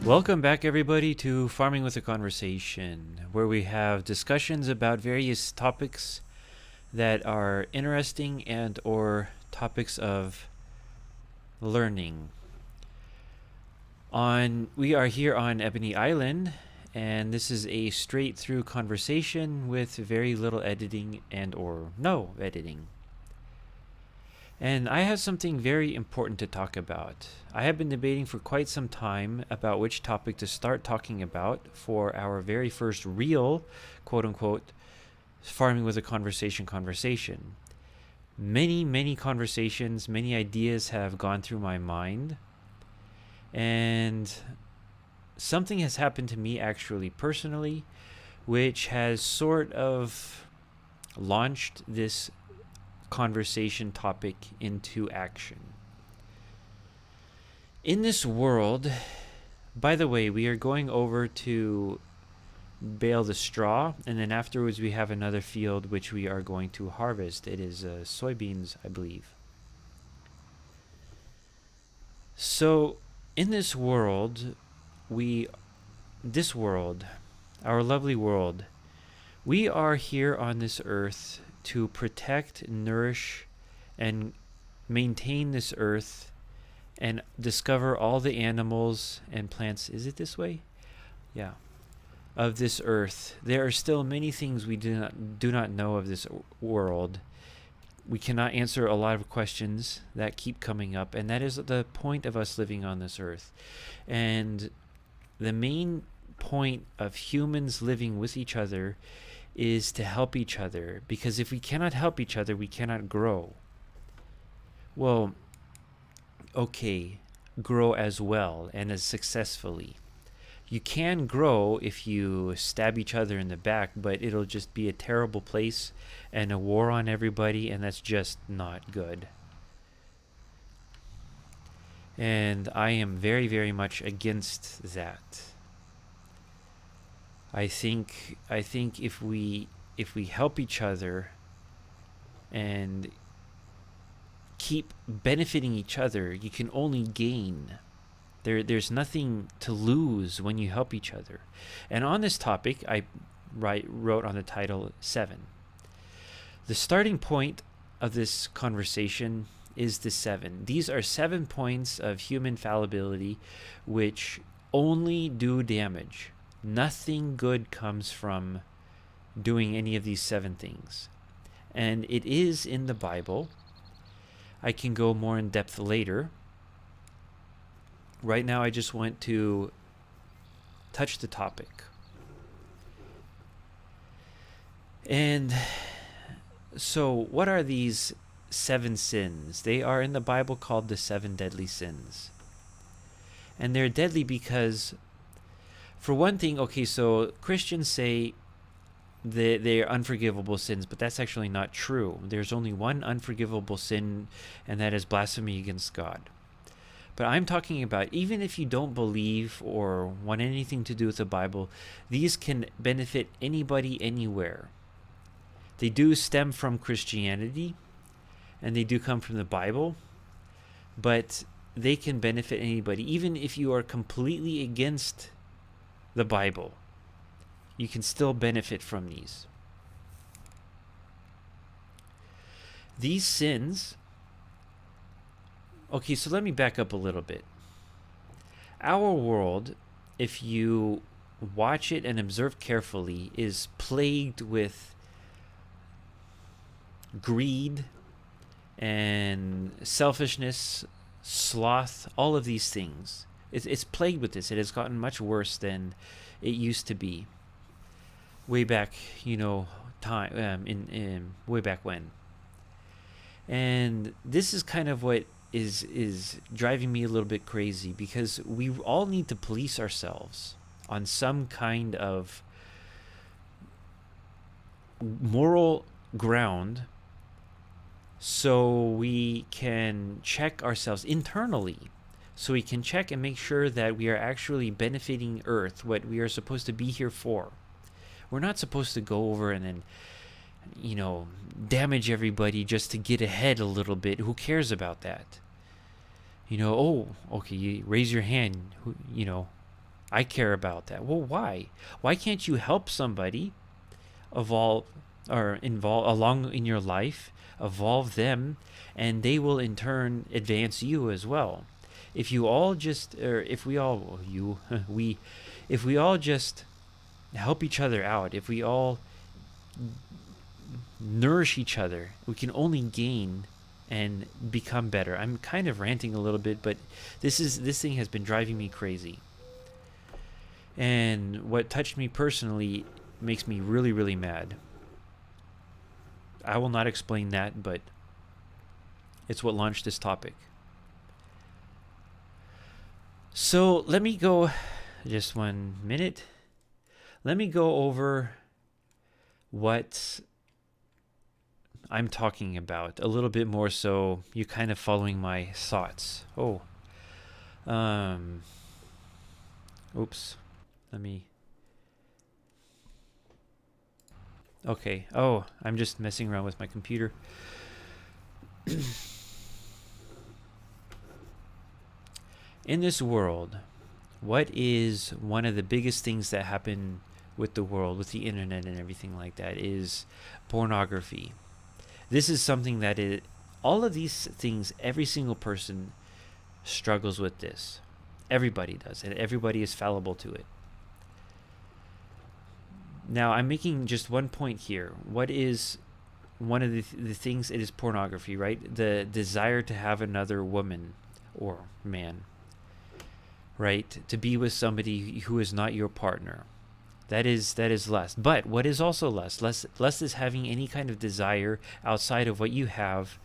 Welcome back, everybody, to Farming with a Conversation, where we have discussions about various topics that are interesting and or topics of learning. We are here on Ebony Island, and this is a straight through conversation with very little editing and or no editing. And I have something very important to talk about. I have been debating for quite some time about which topic to start talking about for our very first real, quote unquote, Farming with a conversation. Many conversations, many ideas have gone through my mind. And something has happened to me actually personally, which has sort of launched this conversation topic into action. In this world, by the way, we are going over to bale the straw, and then afterwards we have another field which we are going to harvest. It is soybeans, I believe. So, in this world, our lovely world, we are here on this earth to protect, nourish, and maintain this earth and discover all the animals and plants. Is it this way? Yeah. Of this earth. There are still many things we do not know of this world. We cannot answer a lot of questions that keep coming up, and that is the point of us living on this earth. And the main point of humans living with each other is to help each other, because if we cannot help each other, we cannot grow. Well, okay, grow as well and as successfully. You can grow if you stab each other in the back, but it'll just be a terrible place and a war on everybody, and that's just not good. And I am very much against that. I think if we help each other and keep benefiting each other, you can only gain. There's nothing to lose when you help each other. And on this topic, I wrote on the title 7. The starting point of this conversation is the 7. These are 7 points of human fallibility which only do damage. Nothing good comes from doing any of these 7 things. And it is in the Bible. I can go more in depth later. Right now, I just want to touch the topic. And so, what are these 7 sins? They are in the Bible called the 7 deadly sins. And they're deadly because, for one thing, okay, so Christians say they're unforgivable sins, but that's actually not true. There's only one unforgivable sin, and that is blasphemy against God. But I'm talking about, even if you don't believe or want anything to do with the Bible, these can benefit anybody anywhere. They do stem from Christianity, and they do come from the Bible, but they can benefit anybody. Even if you are completely against the Bible, you can still benefit from these. These sins... Okay, so let me back up a little bit. Our world, if you watch it and observe carefully, is plagued with greed and selfishness, sloth, all of these things. It's plagued with this. It has gotten much worse than it used to be. Way back, way back when. And this is kind of what is driving me a little bit crazy, because we all need to police ourselves on some kind of moral ground so we can check ourselves internally, so we can check and make sure that we are actually benefiting Earth, what we are supposed to be here for. We're not supposed to go over and then damage everybody just to get ahead a little bit. Who cares about that? Okay, you raise your hand, I care about that. Well, why? Why can't you help somebody evolve or involve along in your life, evolve them, and they will in turn advance you as well? If you all just, or if we all, you, we, if we all just help each other out, if we all nourish each other, we can only gain and become better. I'm kind of ranting a little bit, but this thing has been driving me crazy. And what touched me personally makes me really, really mad. I will not explain that, but it's what launched this topic. So let me go, just 1 minute. Let me go over what I'm talking about a little bit more, so you're kind of following my thoughts. Oops. Let me. Okay. Oh, I'm just messing around with my computer. In this world, what is one of the biggest things that happen with the world, with the internet and everything like that, is pornography. This is something that all of these things, every single person struggles with this. Everybody does, and everybody is fallible to it. Now, I'm making just one point here. What is one of the things? It is pornography, right? The desire to have another woman or man, right? To be with somebody who is not your partner. That is lust. But what is also lust? Lust is having any kind of desire outside of what you have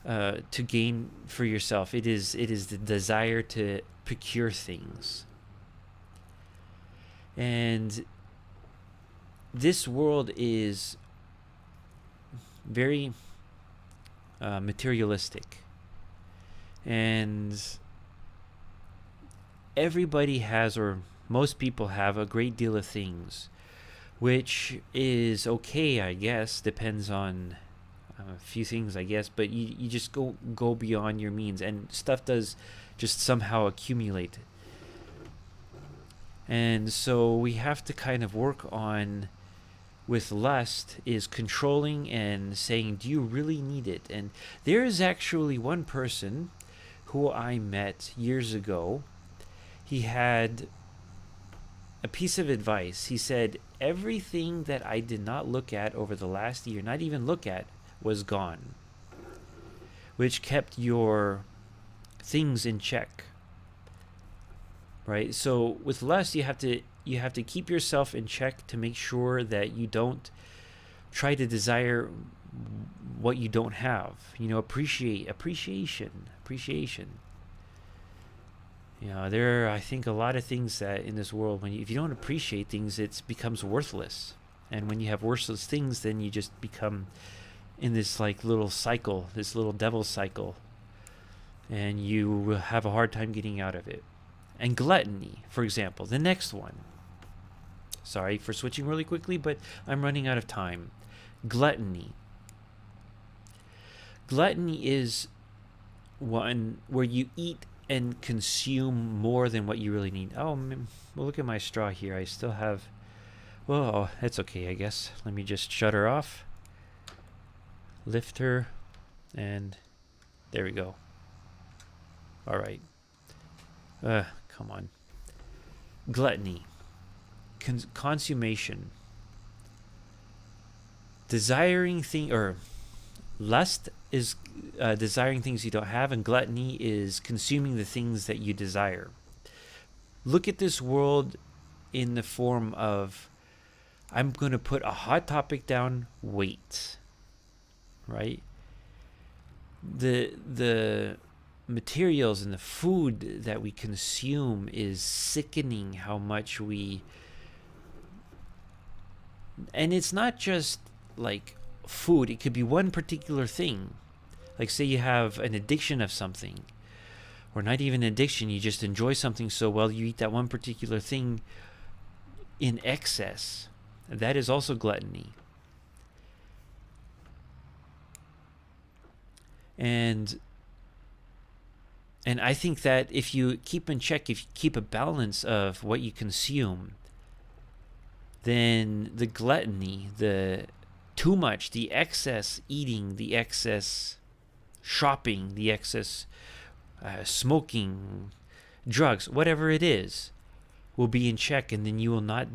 to gain for yourself. It is the desire to procure things. And this world is very materialistic. And everybody has, or most people have, a great deal of things, which is okay, I guess. Depends on a few things, I guess. But you just go beyond your means, and stuff does just somehow accumulate. And so we have to kind of work on, with lust, is controlling and saying, do you really need it? And there is actually one person who I met years ago. He had a piece of advice. He said, everything that I did not look at over the last year, not even look at, was gone, which kept your things in check, right? So with lust, you have to keep yourself in check to make sure that you don't try to desire what you don't have. Appreciation. There are, I think, a lot of things that in this world, if you don't appreciate things, it becomes worthless. And when you have worthless things, then you just become in this little cycle, this little devil cycle, and you will have a hard time getting out of it. And gluttony, for example, the next one. Sorry for switching really quickly, but I'm running out of time. Gluttony. Gluttony is one where you eat and consume more than what you really need. Oh, well, look at my straw here. I still have... Well, that's okay, I guess. Let me just shut her off. Lift her. And there we go. All right. Come on. Gluttony. Consummation. Desiring lust is desiring things you don't have, and gluttony is consuming the things that you desire. Look at this world in the form of, I'm going to put a hot topic down, weight. Right? The materials and the food that we consume is sickening how much we... And it's not just food. It could be one particular thing. Say you have an addiction of something, or not even addiction, you just enjoy something so well you eat that one particular thing in excess. That is also gluttony. And And I think that if you keep in check, if you keep a balance of what you consume, then the gluttony, the too much, the excess eating, the excess shopping, the excess smoking, drugs, whatever it is, will be in check, and then you will not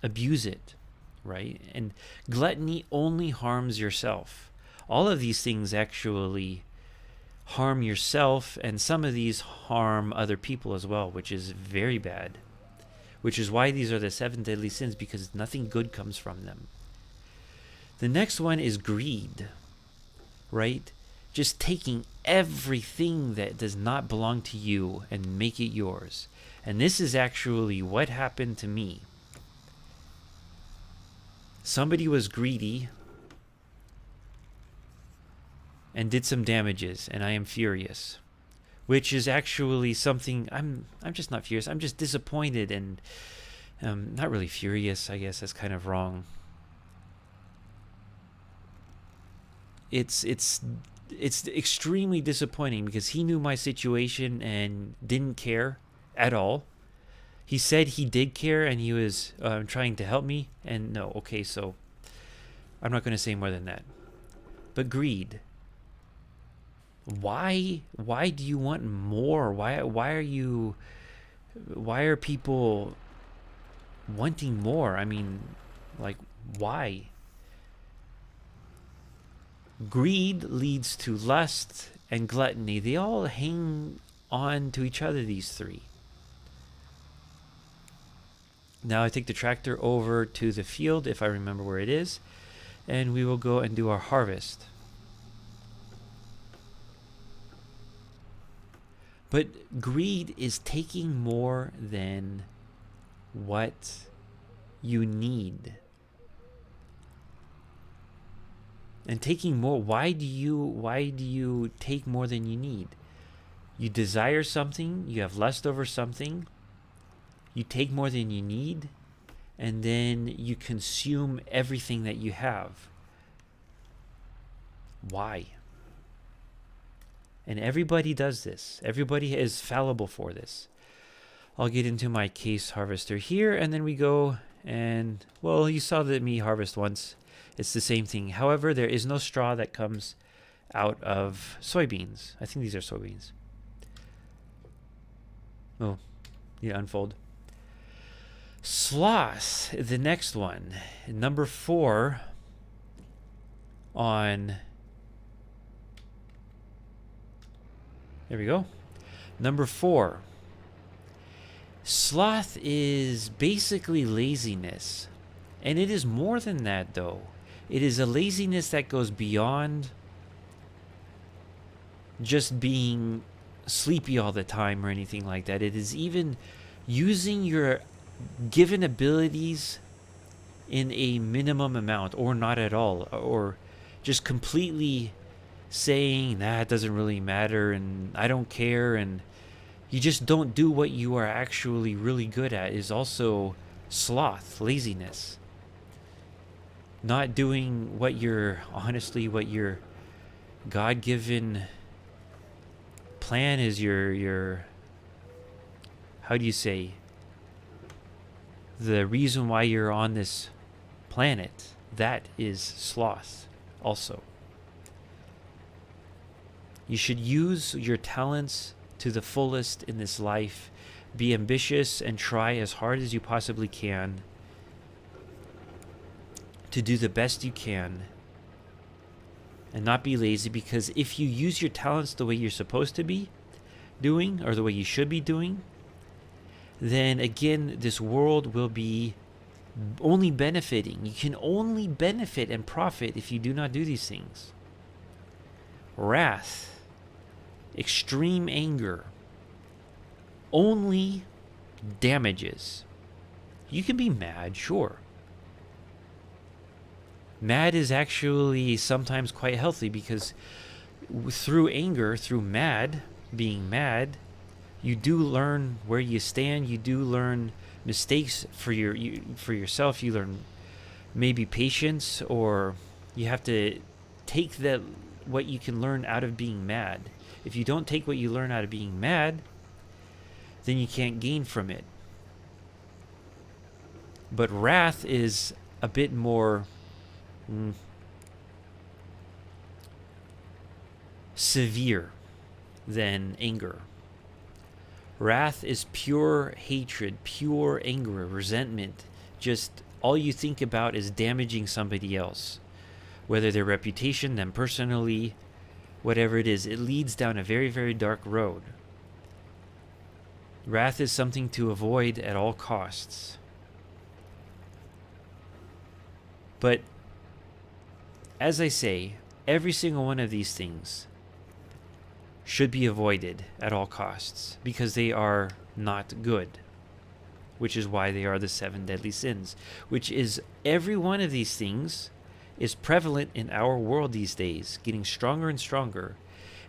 abuse it, right? And gluttony only harms yourself. All of these things actually harm yourself, and some of these harm other people as well, which is very bad. Which is why these are the 7 deadly sins, because nothing good comes from them. The next one is greed, right? Just taking everything that does not belong to you and make it yours. And this is actually what happened to me. Somebody was greedy and did some damages, and I am furious. Which is actually something, I'm just not furious. I'm just disappointed and not really furious. I guess that's kind of wrong. It's extremely disappointing because he knew my situation and didn't care at all. He said he did care and he was trying to help me. And no, okay, so I'm not going to say more than that. But greed. Why do you want more? Why are people wanting more? I mean, like, why? Greed leads to lust and gluttony. They all hang on to each other, these three. Now I take the tractor over to the field, if I remember where it is, and we will go and do our harvest. But greed is taking more than what you need. And taking more, why do you take more than you need? You desire something, you have lust over something, you take more than you need, and then you consume everything that you have. Why? And everybody does this. Everybody is fallible for this. I'll get into my case harvester here, and then we go and, well, you saw me harvest once. It's the same thing. However, there is no straw that comes out of soybeans. I think these are soybeans. Oh, yeah, unfold. Sloth, the next one. Number 4 on... There we go. Number 4. Sloth is basically laziness. And it is more than that, though. It is a laziness that goes beyond just being sleepy all the time or anything like that. It is even using your given abilities in a minimum amount or not at all, or just completely saying, nah, it doesn't really matter and I don't care, and you just don't do what you are actually really good at, is also sloth, laziness. Not doing what your God-given plan is, your how do you say, the reason why you're on this planet. That is sloth also. You should use your talents to the fullest in this life. Be ambitious and try as hard as you possibly can to do the best you can and not be lazy, because if you use your talents the way you're supposed to be doing, or the way you should be doing, then again, this world will be only benefiting. You can only benefit and profit if you do not do these things. Wrath, extreme anger, only damages. You can be mad, sure. Mad is actually sometimes quite healthy, because through anger, through being mad, you do learn where you stand. You do learn mistakes for yourself. You learn maybe patience, or you have to take what you can learn out of being mad. If you don't take what you learn out of being mad, then you can't gain from it. But wrath is a bit more severe than anger. Wrath is pure hatred, pure anger, resentment. Just all you think about is damaging somebody else, whether their reputation, them personally, whatever it is. It leads down a very, very dark road. Wrath is something to avoid at all costs. But as I say, every single one of these things should be avoided at all costs because they are not good, which is why they are the 7 deadly sins, which is every one of these things is prevalent in our world these days, getting stronger and stronger.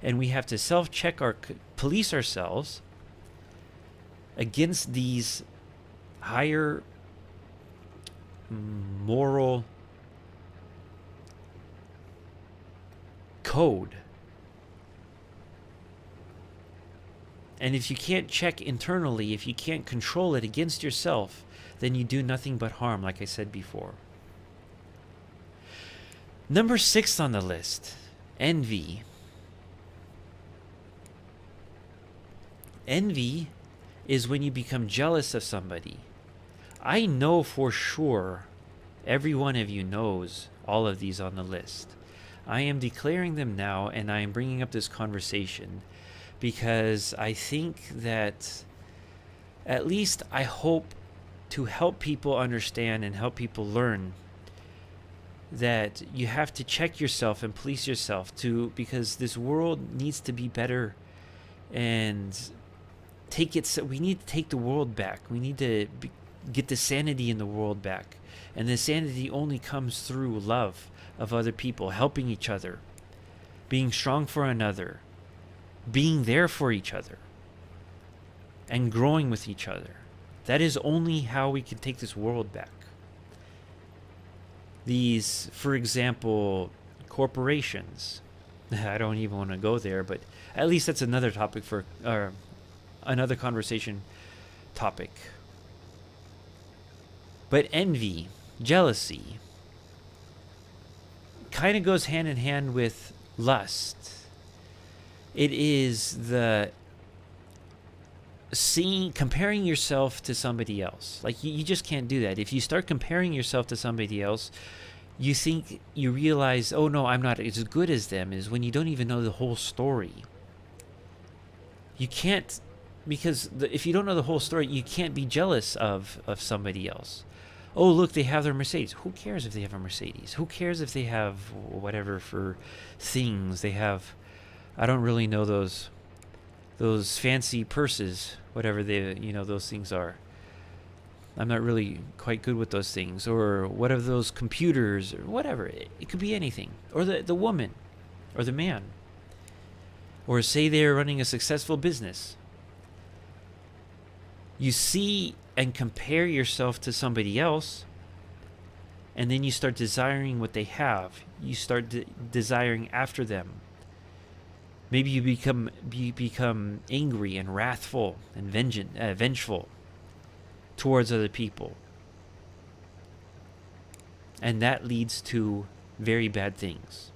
And we have to self-check, police ourselves against these higher moral code. And if you can't check internally, if you can't control it against yourself, then you do nothing but harm, like I said before. Number 6 on the list, envy. Envy is when you become jealous of somebody. I know for sure every one of you knows all of these on the list. I am declaring them now, and I am bringing up this conversation because I think that, at least I hope to help people understand and help people learn that you have to check yourself and police yourself because this world needs to be better and we need to take the world back. We need to get the sanity in the world back. And the sanity only comes through love of other people, helping each other, being strong for another, being there for each other, and growing with each other. That is only how we can take this world back. These, for example, corporations. I don't even want to go there, but at least that's another topic another conversation topic. But envy, jealousy, kind of goes hand in hand with lust. It is comparing yourself to somebody else. Like you just can't do that. If you start comparing yourself to somebody else, you realize, oh no, I'm not as good as them, is when you don't even know the whole story. You can't, because if you don't know the whole story, you can't be jealous of somebody else. Oh, look, they have their Mercedes. Who cares if they have a Mercedes? Who cares if they have whatever for things they have? I don't really know those fancy purses, whatever those things are. I'm not really quite good with those things. Or what of those computers or whatever. It could be anything. Or the woman or the man. Or say they're running a successful business. You see and compare yourself to somebody else, and then you start desiring what they have. You start desiring after them. Maybe you become angry and wrathful and vengeful towards other people. And that leads to very bad things.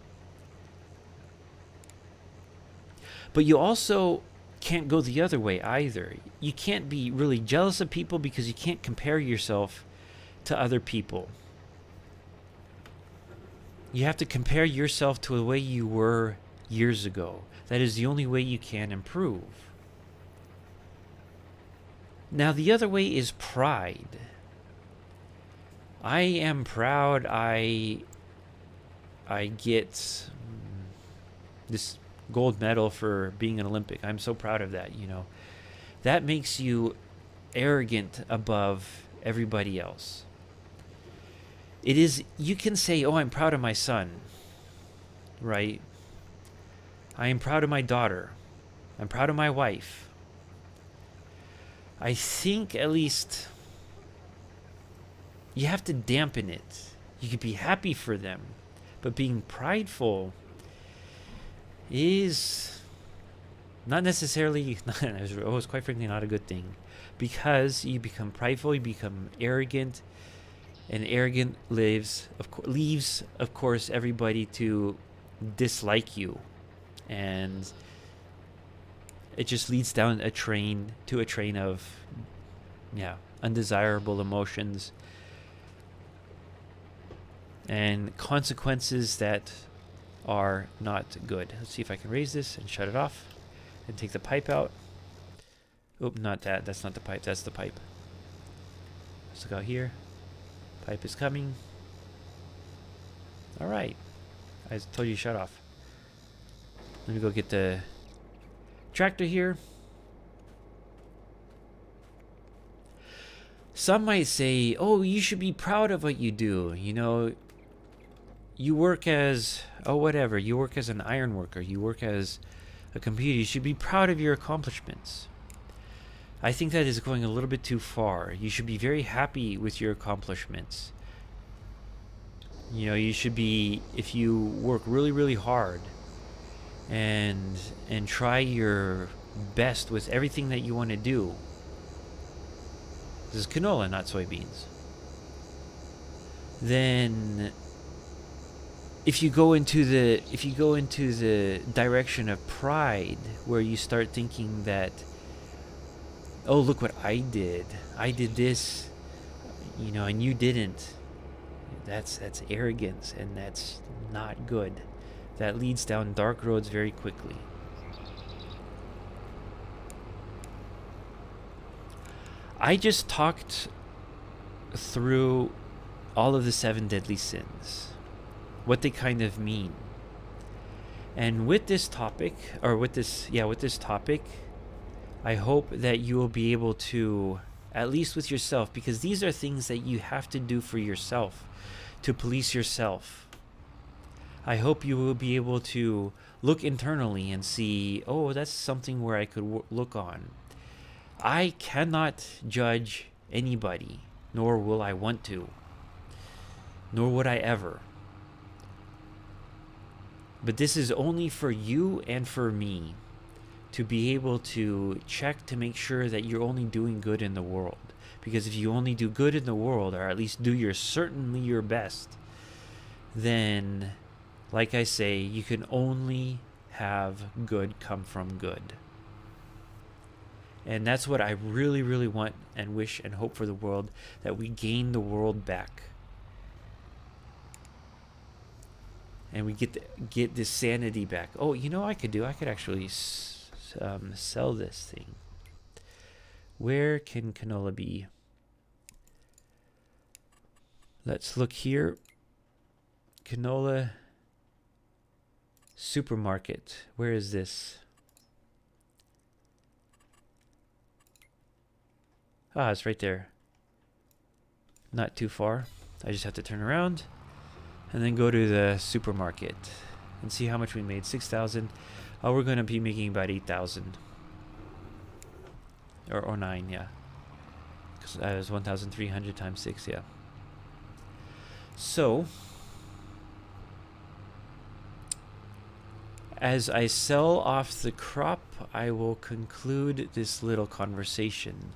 But you also can't go the other way either. You can't be really jealous of people because you can't compare yourself to other people. You have to compare yourself to the way you were years ago. That is the only way you can improve. Now, the other way is pride. I am proud I get this gold medal for being an Olympic. I'm so proud of that, That makes you arrogant above everybody else. You can say, oh, I'm proud of my son, right? I am proud of my daughter. I'm proud of my wife. I think at least you have to dampen it. You could be happy for them, but being prideful is Not necessarily, it was quite frankly not a good thing, because you become prideful, you become arrogant, and arrogant leaves, of course, everybody to dislike you, and it just leads down a train of, yeah, undesirable emotions and consequences that are not good. Let's see if I can raise this and shut it off and take the pipe out. Oop, not that. That's not the pipe. That's the pipe. Let's look out here. Pipe is coming. All right. I told you to shut off. Let me go get the tractor here. Some might say, oh, you should be proud of what you do. You know, you work as, whatever. You work as an iron worker. You work as a computer. You should be proud of your accomplishments. I think that is going a little bit too far. You should be very happy with your accomplishments. You know, you should be, if you work really, really hard and try your best with everything that you want to do. This is canola, not soybeans. Then if you go into the direction of pride, where you start thinking that, oh, look what I did this, you know, and you didn't, that's arrogance, and that's not good. That leads down dark roads very quickly. I just talked through all of the 7 deadly sins, what they kind of mean. And with this topic, I hope that you will be able to, at least with yourself, because these are things that you have to do for yourself, to police yourself. I hope you will be able to look internally and see, oh, that's something where I could look on. I cannot judge anybody, nor will I want to, nor would I ever. But this is only for you and for me to be able to check to make sure that you're only doing good in the world. Because if you only do good in the world, or at least do certainly your best, then, like I say, you can only have good come from good. And that's what I really, really want and wish and hope for the world, that we gain the world back. And we get this sanity back. Oh, you know what I could actually sell this thing. Where can canola be? Let's look here. Canola supermarket. Where is this? Ah, it's right there. Not too far. I just have to turn around and then go to the supermarket and see how much we made. 6,000. Oh, we're going to be making about 8,000. Or 9, yeah. Because it was 1,300 times 6, yeah. So, as I sell off the crop, I will conclude this little conversation.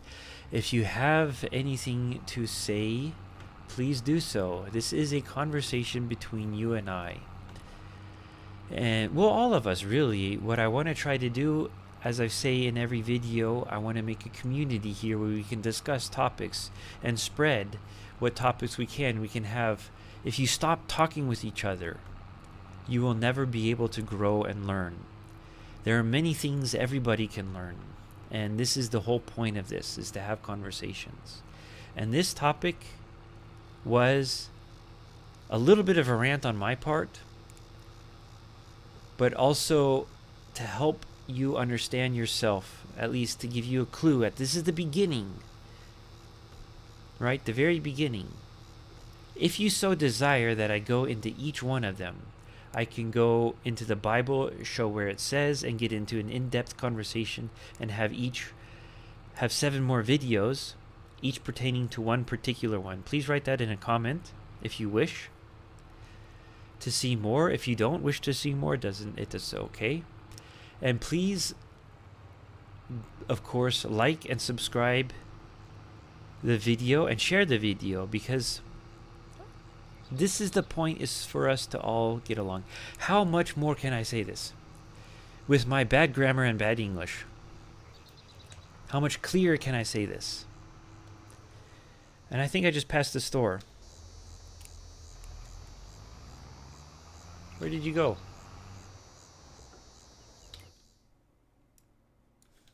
If you have anything to say, please do so. This is a conversation between you and I. And, well, all of us, really. What I want to try to do, as I say in every video, I want to make a community here where we can discuss topics and spread what topics we can. We can have, if you stop talking with each other, you will never be able to grow and learn. There are many things everybody can learn. And this is the whole point of this, is to have conversations. And this topic was a little bit of a rant on my part, but also to help you understand yourself, at least to give you a clue that this is the beginning, right? The very beginning. If you so desire that I go into each one of them, I can go into the Bible, show where it says, and get into an in-depth conversation, and have 7 more videos, each pertaining to one particular one. Please write that in a comment if you wish to see more. If you don't wish to see more, it is okay. And please of course, like and subscribe the video and share the video, because this is the point, is for us to all get along. How much more can I say this with my bad grammar and bad English? How much clearer can I say this? And I think I just passed the store. Where did you go?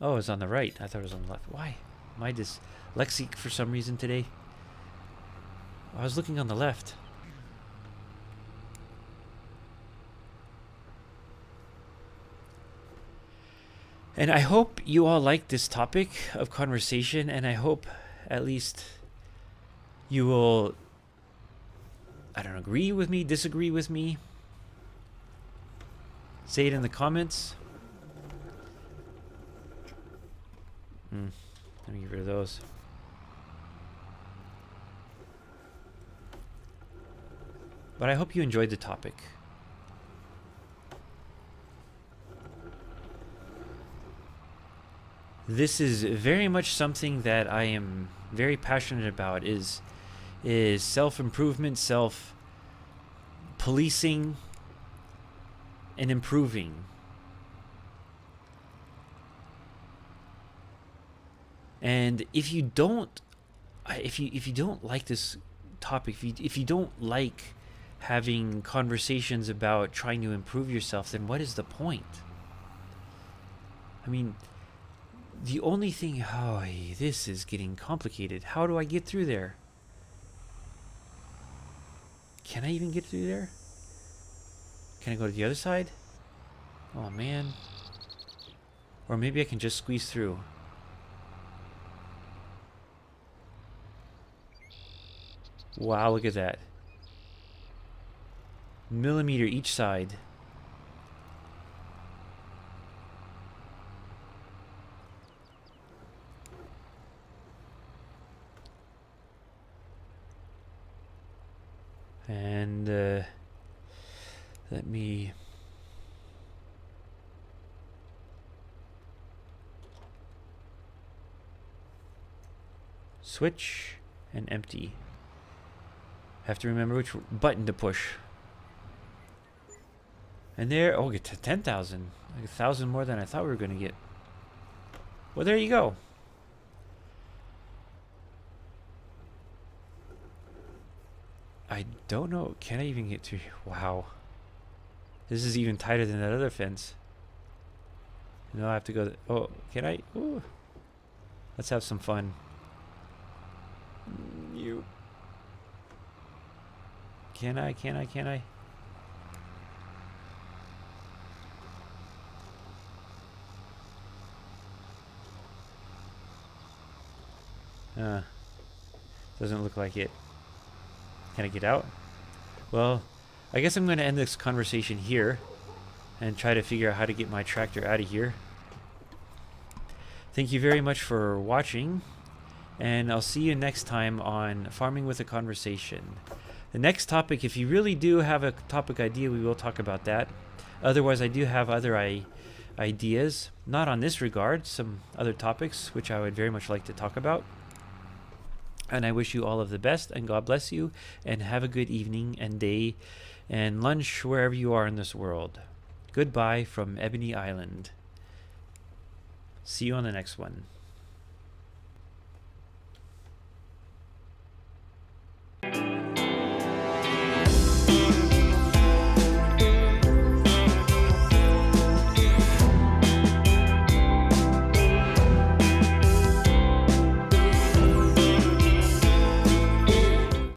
Oh, it's on the right. I thought it was on the left. Why? Am I dyslexic for some reason today? I was looking on the left. And I hope you all like this topic of conversation, and I hope at least you will, I don't know, agree with me, disagree with me. Say it in the comments. Let me get rid of those. But I hope you enjoyed the topic. This is very much something that I am very passionate about, is self-improvement, self-policing, and improving. And if you don't like this topic, if you don't like having conversations about trying to improve yourself, then what is the point? I mean, the only thing, this is getting complicated. How do I get through there? Can I even get through there? Can I go to the other side? Oh man. Or maybe I can just squeeze through. Wow, look at that. Millimeter each side. And let me switch and empty. Have to remember which button to push. And there, oh, get to 10,000. Like 1,000 more than I thought we were going to get. Well, there you go. I don't know. Can I even get through? Wow. This is even tighter than that other fence. No, I have to go. Oh, can I? Ooh. Let's have some fun. You. Can I? Can I? Can I? Doesn't look like it. Can I get out? Well, I guess I'm going to end this conversation here and try to figure out how to get my tractor out of here. Thank you very much for watching, and I'll see you next time on Farming with a Conversation. The next topic, if you really do have a topic idea, we will talk about that. Otherwise, I do have other ideas, not on this regard, some other topics which I would very much like to talk about. And I wish you all of the best, and God bless you, and have a good evening and day and lunch wherever you are in this world. Goodbye from Ebony Island. See you on the next one.